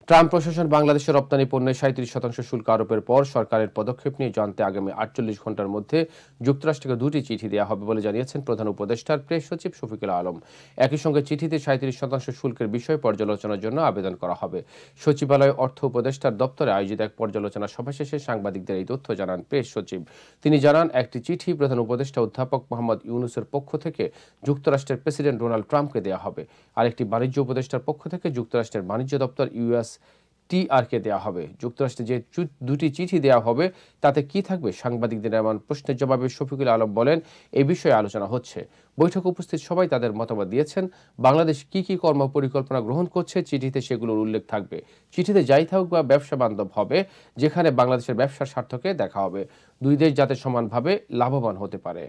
Trump প্রশাসন বাংলাদেশের রপ্তানি পণ্যে ৩৭% শুল্ক আরোপের পর সরকারের পদক্ষেপ নিয়ে জানতে আগামী ৪৮ ঘণ্টার মধ্যে যুক্তরাষ্ট্রকে ২টি চিঠি দেওয়া হবে বলে জানিয়েছেন প্রধান উপদেষ্টার প্রেস সচিব শফিকুল আলম। একই সঙ্গে চিঠিতে ৩৭% শুল্কের বিষয় পর্যালোচনার জন্য আবেদন করা হবে। সচিবালয় অর্থ উপদেষ্টার দপ্তরে আয়োজিত এক পর্যালোচনা সভা শেষে সাংবাদিকদের এই তথ্য জানান প্রেস সচিব। তিনি জানান, একটি চিঠি প্রধান উপদেষ্টা অধ্যাপক মোহাম্মদ ইউনূসের পক্ষ থেকে যুক্তরাষ্ট্রের প্রেসিডেন্ট ডোনাল্ড ট্রাম্পকে দেওয়া হবে। আরেকটি বাণিজ্য উপদেষ্টার পক্ষ থেকে যুক্তরাষ্ট্রের বাণিজ্য দপ্তর টিআরকে দেওয়া হবে। যুক্তরাষ্ট্রে যে দুটি চিঠি দেওয়া হবে তাতে কি থাকবে? সাংবাদিকদের এমন প্রশ্নের জবাবে শফিকুল আলম বলেন, এ বিষয়ে আলোচনা হচ্ছে। বৈঠকে উপস্থিত সবাই তাদের মতামত দিয়েছেন। বাংলাদেশ কি কি কর্ম পরিকল্পনা গ্রহণ করছে চিঠিতে সেগুলোর উল্লেখ থাকবে। চিঠিতে যাই থাকুক বা ব্যবসা বান্ধব হবে, যেখানে বাংলাদেশের ব্যবসার স্বার্থকে দেখা হবে। দুই দেশ যাতে সমানভাবে লাভবান হতে পারে।